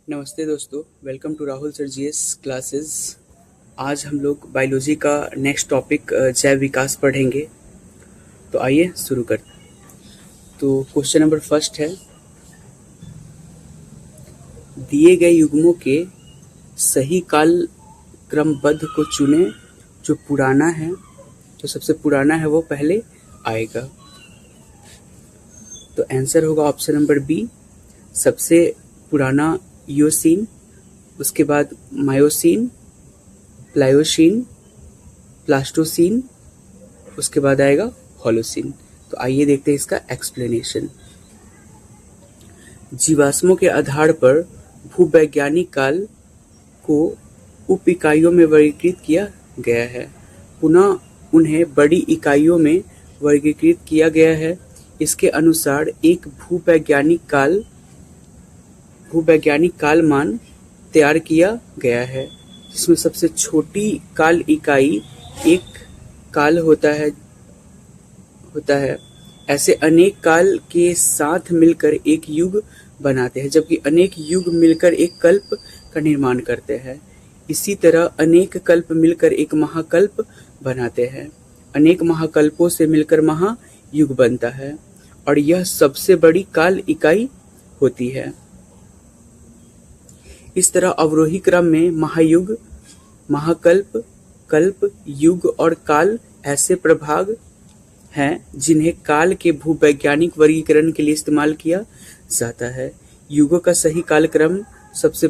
नमस्ते दोस्तों, welcome to Rahul sir GS classes. आज हम लोग बायोलॉजी का नेक्स्ट टॉपिक जैव विकास पढ़ेंगे। तो आइए शुरू करते हैं। तो क्वेश्चन नंबर फर्स्ट है, दिए गए युग्मों के सही काल क्रमबद्ध को चुनें। जो पुराना है, जो सबसे पुराना है वो पहले आएगा। तो आंसर होगा ऑप्शन नंबर बी, सबसे पुराना ईओसीन, उसके बाद मायोसीन, प्लायोसीन, प्लास्टोसीन, उसके बाद आएगा होलोसीन। तो आइए देखते हैं इसका एक्सप्लेनेशन। जीवाश्मों के आधार पर भूवैज्ञानिक काल को उप इकाइयों में वर्गीकृत किया गया है। पुनः उन्हें बड़ी इकाइयों में वर्गीकृत किया गया है। इसके अनुसार एक भूवैज्ञानिक कालमान तैयार किया गया है, जिसमें सबसे छोटी काल इकाई एक काल होता है। ऐसे अनेक काल के साथ मिलकर एक युग बनाते हैं, जबकि अनेक युग मिलकर एक कल्प का निर्माण करते हैं। इसी तरह अनेक कल्प मिलकर एक महाकल्प बनाते हैं। अनेक महाकल्पों से मिलकर महायुग बनता है और यह सबसे बड़ी काल इकाई होती है। इस तरह अवरोही क्रम में महायुग, महाकल्प, कल्प, युग और काल ऐसे प्रभाग हैं जिन्हें काल के भूवैज्ञानिक वर्गीकरण के लिए इस्तेमाल किया जाता है। युगों का सही कालक्रम सबसे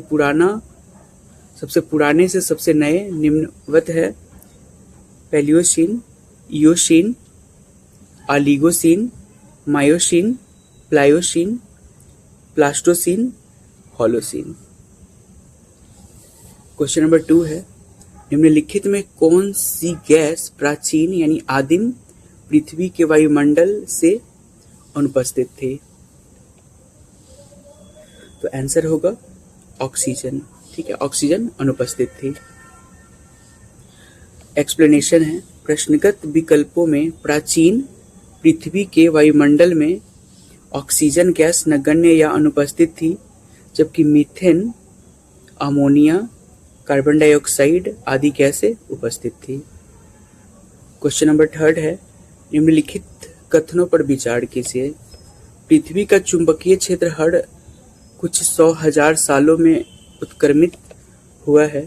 पुराने से सबसे नए निम्नवत है: Paleocene, Eocene, Oligocene, Miocene, Pliocene, Pleistocene, Holocene. Question number 2 है, निम्नलिखित में कौन सी गैस प्राचीन यानी आदिम पृथ्वी के वायुमंडल से अनुपस्थित थी? तो आंसर होगा ऑक्सीजन। ठीक है, ऑक्सीजन अनुपस्थित थी। एक्सप्लेनेशन है, प्रश्नगत विकल्पों में प्राचीन पृथ्वी के वायुमंडल में ऑक्सीजन गैस नगण्य या अनुपस्थित थी, जबकि मीथेन, अमोनिया, कार्बन डाइऑक्साइड आदि गैसें उपस्थित थी। क्वेश्चन नंबर 3 है, निम्नलिखित कथनों पर विचार कीजिए। पृथ्वी का चुंबकीय क्षेत्र हर कुछ 100,000 सालों में उत्क्रमित हुआ है।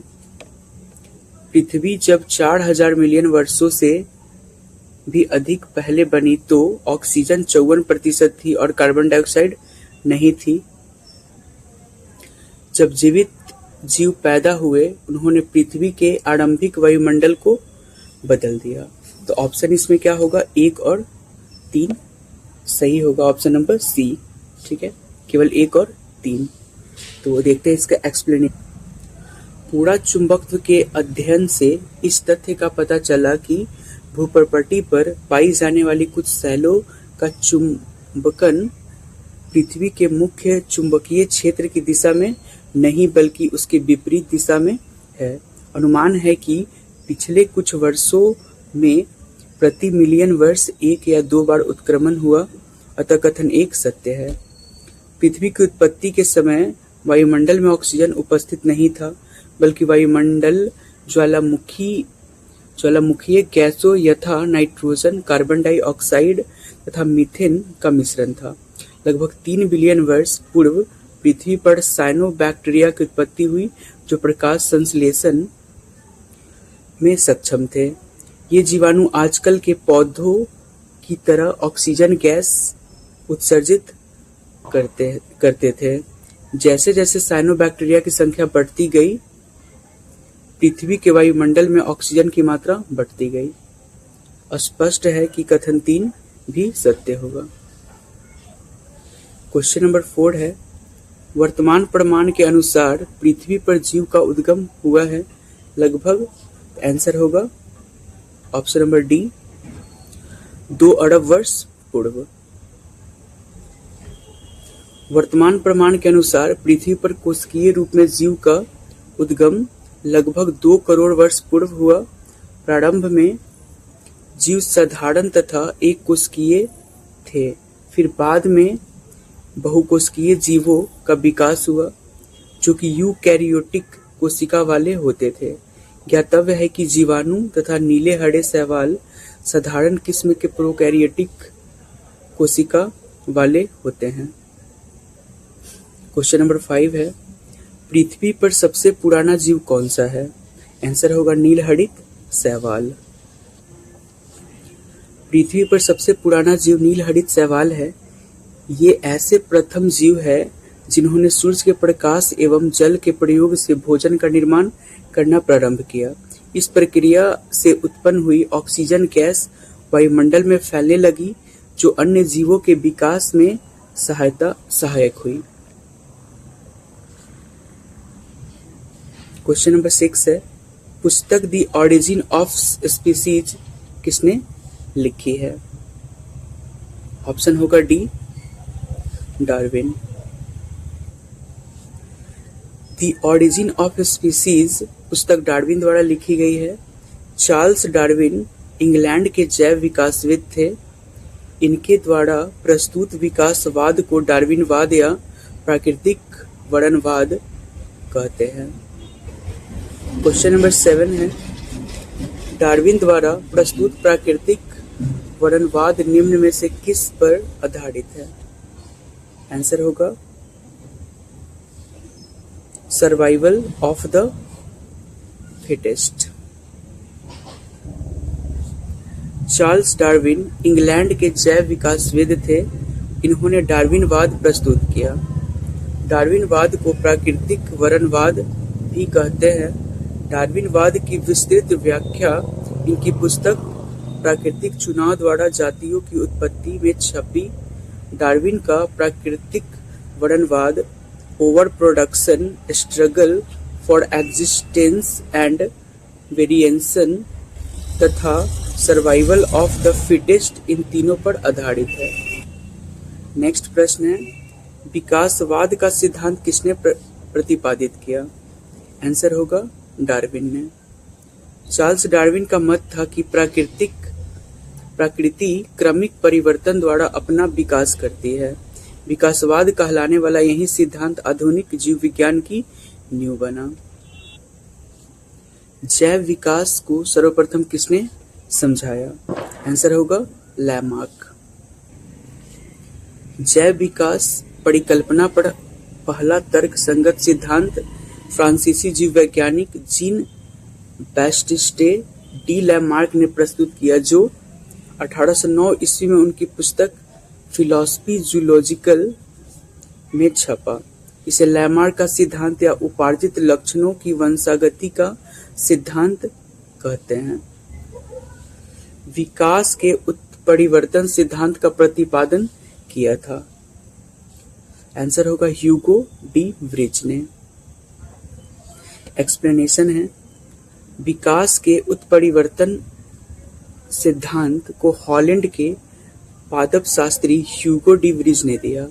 पृथ्वी जब 4,000 मिलियन वर्षों से भी अधिक पहले बनी तो ऑक्सीजन 54% थी और कार्बन डाइऑक्साइड नहीं थी। जब जीवित जीव पैदा हुए, उन्होंने पृथ्वी के आरंभिक वायुमंडल को बदल दिया। तो ऑप्शन इसमें क्या होगा? 1 और 3 सही होगा, ऑप्शन नंबर सी। ठीक है, केवल 1 और 3। तो देखते हैं इसका एक्सप्लेनेशन। पूरा चुंबकत्व के अध्ययन से इस तथ्य का पता चला कि भूप्रपटि पर पाई जाने वाली कुछ सेलों का चुंबकन पृथ्वी के मुख्य चुंबकीय क्षेत्र की दिशा में नहीं बल्कि उसके विपरीत दिशा में है। अनुमान है कि पिछले कुछ वर्षों में प्रति मिलियन वर्ष 1 या 2 बार उत्क्रमण हुआ, अतः कथन 1 सत्य है। पृथ्वी की उत्पत्ति के समय वायुमंडल में ऑक्सीजन उपस्थित नहीं था, बल्कि वायुमंडल ज्वालामुखीय गैसों यथा नाइट्रोजन, कार्बन डाइऑक्साइड तथा मीथेन का मिश्रण था। लगभग 3 बिलियन वर्ष पूर्व पृथ्वी पर साइनोबैक्टीरिया की उत्पत्ति हुई, जो प्रकाश संश्लेषण में सक्षम थे। ये जीवाणु आजकल के पौधों की तरह ऑक्सीजन गैस उत्सर्जित करते थे। जैसे जैसे साइनोबैक्टीरिया की संख्या बढ़ती गई, पृथ्वी के वायुमंडल में ऑक्सीजन की मात्रा बढ़ती गई। स्पष्ट है कि कथन 3 भी सत्य होगा। क्वेश्चन नंबर 4 है, वर्तमान प्रमाण के अनुसार पृथ्वी पर जीव का उद्गम हुआ है लगभग। आंसर होगा ऑप्शन नंबर डी, 2 अरब वर्ष पूर्व। वर्तमान प्रमाण के अनुसार पृथ्वी पर कोशिकीय रूप में जीव का उद्गम लगभग 2 करोड़ वर्ष पूर्व हुआ। प्रारंभ में जीव साधारण तथा एक कोशिकीय थे, फिर बाद में बहुकोशिकीय जीवों का विकास हुआ। जो कि यूकैरियोटिक कोशिका वाले होते थे। ज्ञातव्य है कि जीवाणु तथा नीले हरे शैवाल साधारण किस्म के प्रोकैरियोटिक कोशिका वाले होते हैं। क्वेश्चन नंबर 5 है, पृथ्वी पर सबसे पुराना जीव कौन सा है? आंसर होगा नीलहरित शैवाल। पृथ्वी पर सबसे पुराना जीव नीलहरित शैवाल है। ये ऐसे प्रथम जीव है जिन्होंने सूर्य के प्रकाश एवं जल के प्रयोग से भोजन का निर्माण करना प्रारंभ किया। इस प्रक्रिया से उत्पन्न हुई ऑक्सीजन गैस वायुमंडल में फैलने लगी, जो अन्य जीवों के विकास में सहायक हुई। क्वेश्चन नंबर 6 है, पुस्तक द ऑरिजिन ऑफ स्पीसीज किसने लिखी है? ऑप्शन होगा D, Darwin. The origin of species पुस्तक डार्विन द्वारा लिखी गई है। चार्ल्स डार्विन इंग्लैंड के जैव विकासविद थे। इनके द्वारा प्रस्तुत विकासवाद को डार्विनवाद या प्राकृतिक वर्णनवाद कहते हैं। क्वेश्चन नंबर 7 है, डार्विन द्वारा प्रस्तुत प्राकृतिक वर्णनवाद निम्न में से किस पर आधारित है? आंसर होगा survival of the fittest. Charles Darwin England के जैव विकासविद थे। इन्होंने डार्विनवाद प्रस्तुत किया। डार्विनवाद को प्राकृतिक वर्णनवाद भी कहते हैं। डार्विनवाद की विस्तृत व्याख्या इनकी पुस्तक प्राकृतिक चुनाव द्वारा जातियों की उत्पत्ति में छपी। डार्विन का प्राकृतिक वर्णनवाद overproduction, struggle for existence and variation तथा सर्वाइवल ऑफ द फिटेस्ट इन तीनों पर आधारित है। नेक्स्ट प्रश्न है, विकासवाद का सिद्धांत किसने प्रतिपादित किया? आंसर होगा डार्विन ने। चार्ल्स डार्विन का मत था कि प्रकृति क्रमिक परिवर्तन द्वारा अपना विकास करती है। विकासवाद कहलाने वाला यही सिद्धांत आधुनिक जीव विज्ञान की नींव बना। जैव विकास को सर्वप्रथम किसने समझाया? आंसर होगा लैमार्क। जैव विकास परिकल्पना पर पहला तर्क संगत सिद्धांत फ्रांसीसी जीव वैज्ञानिक जीन बैप्टिस्टे डी लैमार्क ने प्रस्तुत किया, जो 1809 ईस्वी में उनकी पुस्तक फिलॉसफी जूलॉजिकल में छपा। इसे लैमार्क का सिद्धांत या उपार्जित लक्षणों की वंशागति का सिद्धांत कहते हैं। विकास के उत्परिवर्तन सिद्धांत का प्रतिपादन किया था। आंसर होगा ह्यूगो डी व्रिज ने। एक्सप्लेनेशन है, विकास के उत्परिवर्तन सिद्धांत को हॉलैंड के पादप शास्त्री ह्यूगो डी व्रिज ने दिया।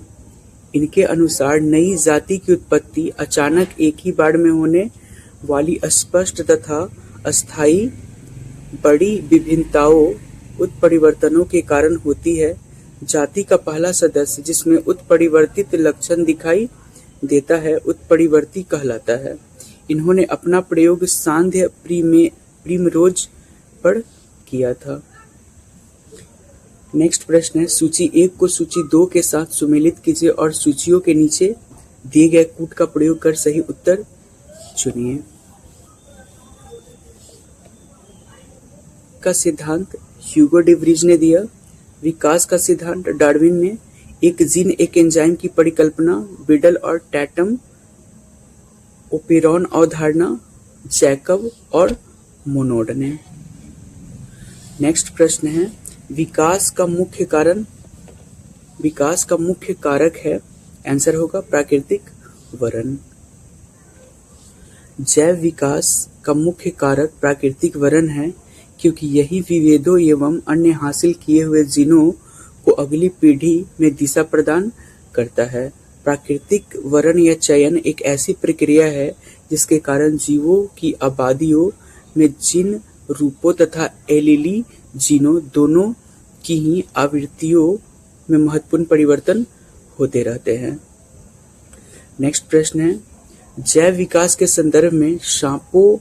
इनके अनुसार नई जाति की उत्पत्ति अचानक एक ही बार में होने वाली स्पष्ट तथा अस्थायी बड़ी विभिन्नताओं उत्परिवर्तनों के कारण होती है। जाति का पहला सदस्य जिसमें उत्परिवर्तित लक्षण दिखाई देता है उत्परिवर्ती कहलाता है। इन्होंने अपना प्रयोग सांध्य प्रिमरोज पर किया था। नेक्स्ट प्रश्न है, सूची 1 को सूची 2 के साथ सुमेलित कीजिए और सूचियों के नीचे दिए गए कूट का प्रयोग कर सही उत्तर चुनिए। का सिद्धांत ह्यूगो डी व्रिज ने दिया। विकास का सिद्धांत डार्विन ने। एक जीन एक एंजाइम की परिकल्पना बिडल और टैटम। ओपेरॉन अवधारणा जैकब और मोनोड ने। नेक्स्ट प्रश्न है, विकास का मुख्य कारक है। आंसर होगा प्राकृतिक वरण। जैव विकास का मुख्य कारक प्राकृतिक वरण है, क्योंकि यही विभेदों एवं अन्य हासिल किए हुए जीनों को अगली पीढ़ी में दिशा प्रदान करता है। प्राकृतिक वरण या चयन एक ऐसी प्रक्रिया है जिसके कारण जीवों की आबादियों में जीन रूपों तथा एलीली जीनों दोनों की ही आवृत्तियों में महत्वपूर्ण परिवर्तन होते रहते हैं। नेक्स्ट प्रश्न है, जैव विकास के संदर्भ में सांपों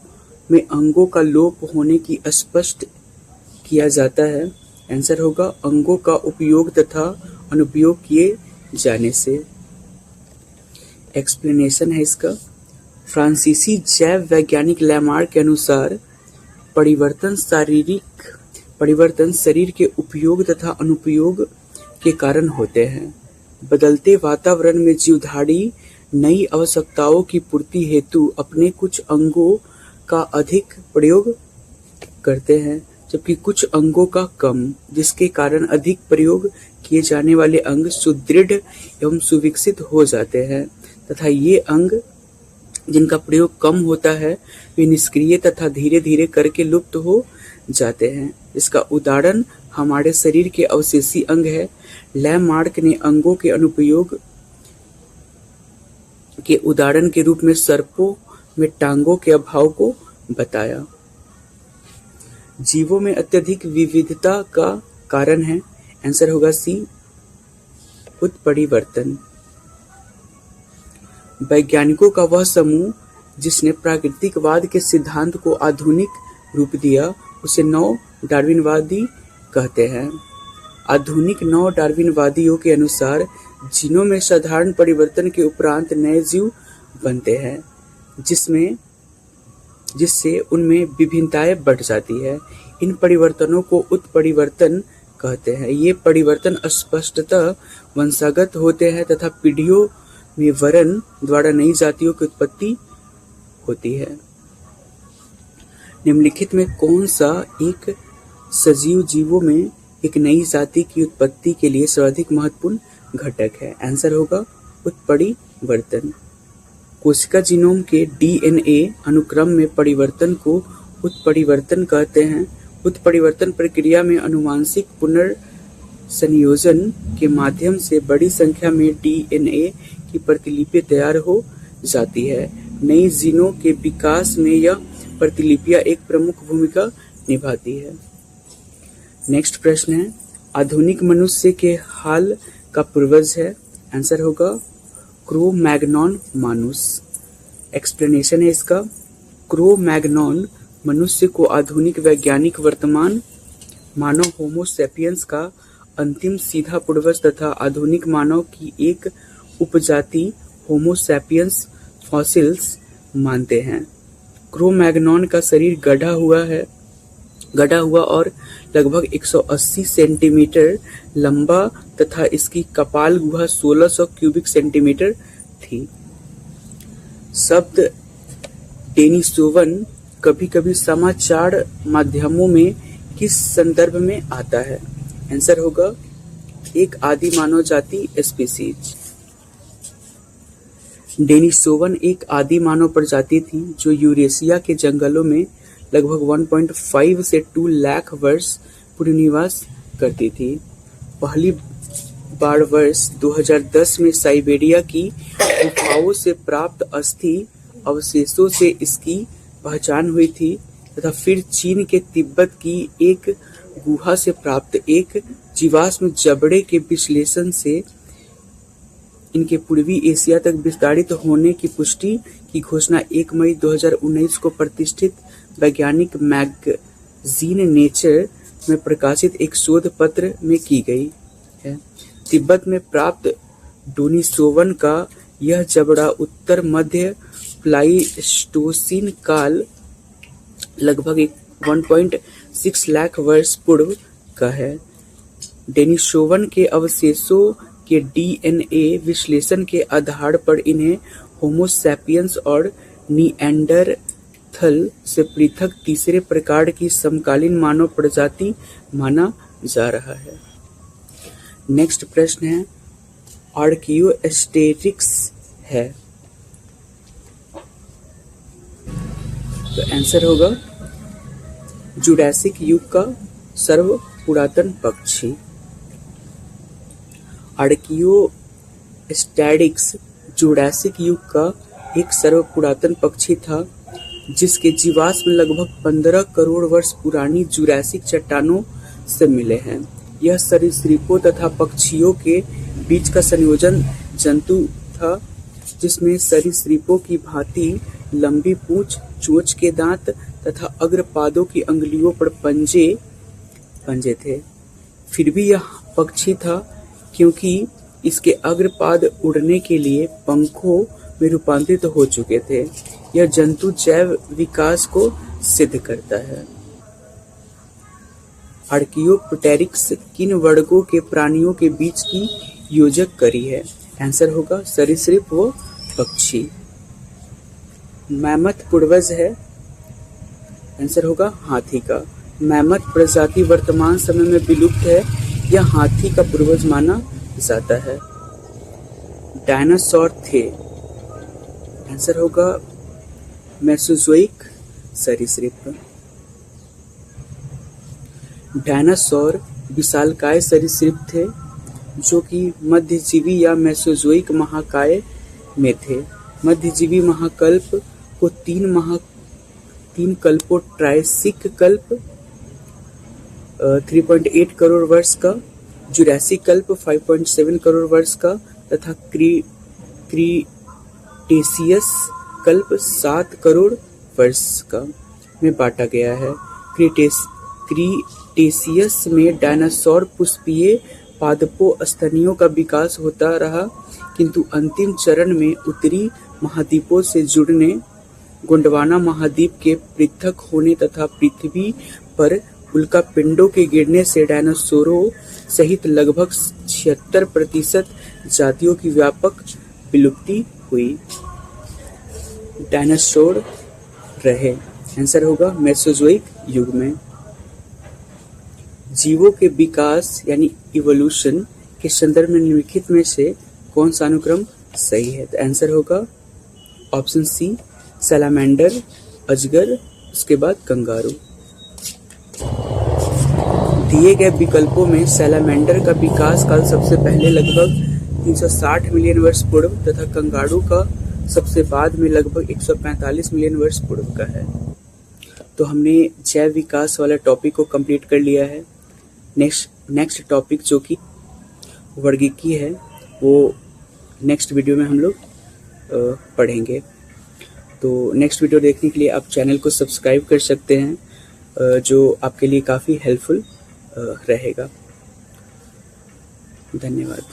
में अंगों का लोप होने की स्पष्ट किया जाता है। आंसर होगा अंगों का उपयोग तथा अनुपयोग किए जाने से। एक्सप्लेनेशन है इसका। फ्रांसीसी जैव वैज्ञानिक लैमार्क के अनुसार परिवर्तन शरीर के उपयोग तथा अनुपयोग के कारण होते हैं। बदलते वातावरण में जीवधारी नई आवश्यकताओं की पूर्ति हेतु अपने कुछ अंगों का अधिक प्रयोग करते हैं, जबकि कुछ अंगों का कम, जिसके कारण अधिक प्रयोग किए जाने वाले अंग सुदृढ़ एवं सुविकसित हो जाते हैं तथा ये अंग जिनका प्रयोग कम होता है वे निष्क्रिय तथा धीरे धीरे करके लुप्त हो जाते हैं। इसका उदाहरण हमारे शरीर के अवशेषी अंग है। लैमार्क ने अंगों के अनुपयोग के उदाहरण के रूप में सर्पों में टांगों के अभाव को बताया। जीवों में अत्यधिक विविधता का कारण है। आंसर होगा सी, उत्परिवर्तन। वैज्ञानिकों का वह समूह जिसने प्राकृतिकवाद के सिद्धांत को आधुनिक रूप दिया उसे नव डार्विनवादी कहते हैं। आधुनिक नव डार्विनवादियों के अनुसार जीनों में साधारण परिवर्तन के उपरांत नए जीव बनते हैं, जिससे उनमें विभिन्नताएं बढ़ जाती है। इन परिवर्तनों को उत्परिवर्तन कहते हैं। ये परिवर्तन स्पष्टतः वंशागत होते हैं तथा पीढ़ियों में वरण द्वारा नई जातियों की उत्पत्ति होती है। निम्नलिखित में कौन सा एक सजीव जीवों में एक नई जाति की उत्पत्ति के लिए सर्वाधिक महत्वपूर्ण घटक है? आंसर होगा उत्परिवर्तन। कोशिका जीनोम के डीएनए अनुक्रम में परिवर्तन को उत्परिवर्तन कहते हैं। उत्परिवर्तन प्रक्रिया में आनुवंशिक पुनर्संयोजन के माध्यम से बड़ी संख्या में डीएनए की प्रतिलिपियां तैयार हो जाती है। नई जीनों के विकास में यह प्रतिलिपियां एक प्रमुख भूमिका निभाती है। नेक्स्ट प्रश्न है, आधुनिक मनुष्य के हाल का पूर्वज है? आंसर होगा क्रो-मैग्नॉन मानुस। एक्सप्लेनेशन है इसका। क्रो-मैग्नॉन मनुष्य को आधुनिक वैज्ञानिक वर्तमान मानव होमो सैपियंस का अंतिम सीधा पूर्वज तथा आधुनिक मानव की एक उपजाति होमो सैपियंस फॉसिल्स मानते हैं। क्रो-मैग्नॉन का शरीर गढ़ा हुआ और लगभग 180 सेंटीमीटर लंबा तथा इसकी कपाल गुहा 1600 क्यूबिक सेंटीमीटर थी। शब्द डेनिसोवन कभी-कभी समाचार माध्यमों में किस संदर्भ में आता है? आंसर होगा एक आदि मानव जाति स्पीसीज। डेनिसोवन एक आदि मानव प्रजाति थी जो यूरेशिया के जंगलों में लगभग 1.5 से 2 लाख वर्ष पूर्व निवास करती थी। पहली बार वर्ष 2010 में साइबेरिया की गुफाओं से प्राप्त अस्थि अवशेषों से इसकी पहचान हुई थी तथा फिर चीन के तिब्बत की एक गुहा से प्राप्त एक जीवाश्म जबड़े के विश्लेषण से इनके पूर्वी एशिया तक विस्तारित होने की पुष्टि की घोषणा 1 मई 2019 को प्रतिष्ठित वैज्ञानिक मैगजीन नेचर में प्रकाशित एक शोध पत्र में की गई है। तिब्बत में प्राप्त डेनिसोवन का यह जबड़ा उत्तर मध्य प्लाइस्टोसीन काल लगभग 1.6 लाख वर्ष पूर्व का है। डेनिसोवन के अवशेषों के डीएनए विश्लेषण के आधार पर इन्हें होमो सैपियंस और निएंडरथल से पृथक तीसरे प्रकार की समकालीन मानव प्रजाति माना जा रहा है। नेक्स्ट प्रश्न है, आर्कियोस्टेरिक्स है? तो आंसर होगा जुरासिक युग का सर्व पुरातन पक्षी। आर्कियोस्टेरिक्स जुरासिक युग का एक सर्व पुरातन पक्षी था जिसके जीवाश्म लगभग 15 करोड़ वर्ष पुरानी जुरासिक चट्टानों से मिले हैं। यह सरीसृपों तथा पक्षियों के बीच का संयोजन जंतु था जिसमें सरीसृपों की भांति लंबी पूंछ, चोंच के दांत तथा अग्रपादों की अंगुलियों पर पंजे थे। फिर भी यह पक्षी था, क्योंकि इसके अग्रपाद उड़ने के लिए पंखों में रूपांतरित हो चुके थे। यह जंतु जैव विकास को सिद्ध करता है। आर्कियोप्टेरिक्स किन वर्गों के प्राणियों के बीच की योजक कड़ी है? आंसर होगा सरीसृप व पक्षी। मैमथ पूर्वज है, आंसर होगा हाथी का। मैमथ प्रजाति वर्तमान समय में विलुप्त है, यह हाथी का पूर्वज माना जाता है। डायनासोर थे, आंसर होगा मेसोजोइक सरीसृप। डायनासोर विशालकाय सरीसृप थे, जो कि मध्यजीवी या मेसोजोइक महाकाय में थे। मध्यजीवी महाकल्प को तीन कल्पों ट्रायसिक कल्प 3.8 करोड़ वर्ष का, जुरासिक कल्प 5.7 करोड़ वर्ष का तथा क्रीटेशियस कल्प 7 करोड़ वर्ष का में बांटा गया है। क्रीटेशियस में डायनासोर पुष्पीय पादपों स्तनियों का विकास होता रहा, किंतु अंतिम चरण में उत्तरी महाद्वीपों से जुड़ने, गोंडवाना महाद्वीप के पृथक होने तथा पृथ्वी पर उल्कापिंडों के गिरने से डायनासोरों सहित लगभग 76% जातियों की व्यापक विलुप्ति हुई। डायनासोर रहे, आंसर होगा मेसोजोइक युग में। जीवों के विकास यानी इवोल्यूशन के संदर्भ में निम्नलिखित में से कौन सा अनुक्रम सही है? तो आंसर होगा ऑप्शन सी, सैलामेंडर, अजगर, उसके बाद कंगारू। दिए गए विकल्पों में सैलामेंडर का विकास काल सबसे पहले लगभग 360 मिलियन वर्ष पूर्व तथा कंगारू का सबसे बाद में लगभग 145 मिलियन वर्ष पूर्व का है। तो हमने जैव विकास वाला टॉपिक को कंप्लीट कर लिया है। नेक्स्ट टॉपिक जो कि वर्गीकी है, वो नेक्स्ट वीडियो में हम लोग पढ़ेंगे। तो नेक्स्ट वीडियो देखने के लिए आप चैनल को सब्सक्राइब कर सकते हैं, जो आपके लिए काफ़ी हेल्पफुल रहेगा। धन्यवाद।